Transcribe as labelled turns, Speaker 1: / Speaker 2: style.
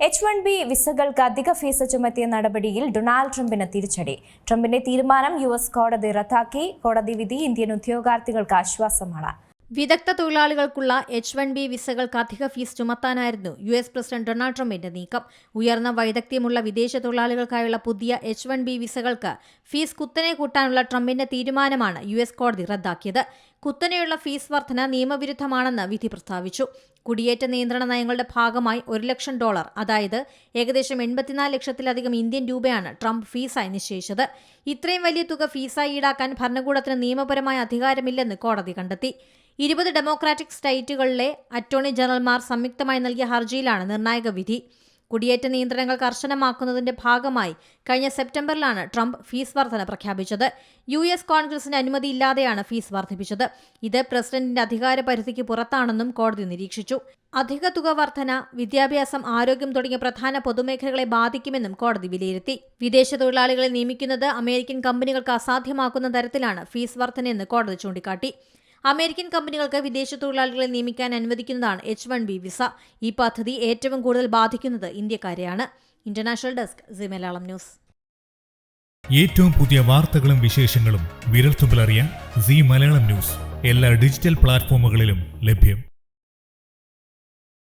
Speaker 1: H-1B വിസകൾക്ക് അധിക fees ചുമത്തിയ നടപടിയിൽ ഡൊണാൾഡ് ട്രംപിന് തിരിച്ചടി. ട്രംപിന്റെ തീരുമാനം US കോടതി റദ്ദാക്കി. കോടതി വിധി ഇന്ത്യൻ ഉദ്യോഗാർത്ഥികൾക്ക് ആശ്വാസമാണ്.
Speaker 2: വിദഗ്ധ തൊഴിലാളികൾക്കുള്ള H-1B വിസകൾക്ക് അധിക ഫീസ് ചുമത്താനായിരുന്നു US പ്രസിഡന്റ് ഡൊണാൾഡ് ട്രംപിന്റെ നീക്കം. ഉയർന്ന വൈദഗ്ധ്യമുള്ള വിദേശ തൊഴിലാളികൾക്കായുള്ള പുതിയ H-1B വിസകൾക്ക് ഫീസ് കുത്തനെ കൂട്ടാനുള്ള ട്രംപിന്റെ തീരുമാനമാണ് US കോടതി റദ്ദാക്കിയത്. കുത്തനെയുള്ള ഫീസ് വർധന നിയമവിരുദ്ധമാണെന്ന് വിധി പ്രസ്താവിച്ചു. കുടിയേറ്റ നിയന്ത്രണ നയങ്ങളുടെ ഭാഗമായി $1 ലക്ഷം, അതായത് ഏകദേശം 84 ലക്ഷത്തിലധികം ഇന്ത്യൻ രൂപയാണ് ട്രംപ് ഫീസായി നിശ്ചയിച്ചത്. ഇത്രയും വലിയ തുക ഫീസായി ഈടാക്കാൻ ഭരണകൂടത്തിന് നിയമപരമായ അധികാരമില്ലെന്ന് കോടതി കണ്ടെത്തി. 20 ഡെമോക്രാറ്റിക് സ്റ്റേറ്റുകളിലെ അറ്റോർണി ജനറൽമാർ സംയുക്തമായി നൽകിയ ഹർജിയിലാണ് നിർണായക വിധി. കുടിയേറ്റ നിയന്ത്രണങ്ങൾ കർശനമാക്കുന്നതിന്റെ ഭാഗമായി കഴിഞ്ഞ സെപ്റ്റംബറിലാണ് ട്രംപ് ഫീസ് വർധന പ്രഖ്യാപിച്ചത്. US കോൺഗ്രസിന്റെ അനുമതിയില്ലാതെയാണ് ഫീസ് വർദ്ധിപ്പിച്ചത്. ഇത് പ്രസിഡന്റിന്റെ അധികാര പരിധിക്ക് പുറത്താണെന്നും കോടതി നിരീക്ഷിച്ചു. അധിക തുക വർധന വിദ്യാഭ്യാസം, ആരോഗ്യം തുടങ്ങിയ പ്രധാന പൊതുമേഖലകളെ ബാധിക്കുമെന്നും കോടതി വിലയിരുത്തി. വിദേശ തൊഴിലാളികളെ നിയമിക്കുന്നത് അമേരിക്കൻ കമ്പനികൾക്ക് അസാധ്യമാക്കുന്ന തരത്തിലാണ് ഫീസ് വർധനയെന്ന് കോടതി ചൂണ്ടിക്കാട്ടി. അമേരിക്കൻ കമ്പനികൾക്ക് വിദേശ തൊഴിലാളികളെ നിയമിക്കാൻ അനുവദിക്കുന്നതാണ് H-1B വിസ. ഈ പദ്ധതി ഏറ്റവും കൂടുതൽ ബാധിക്കുന്നത് ഇന്ത്യക്കാരെയാണ്. International desk C Malayalam news.
Speaker 3: ഏറ്റവും പുതിയ വാർത്തകളും വിശേഷങ്ങളും വിരൽത്തുമ്പിലറിയാൻ സി മലയാളം ന്യൂസ് എല്ലാ ഡിജിറ്റൽ പ്ലാറ്റ്ഫോമുകളിലും ലഭ്യം.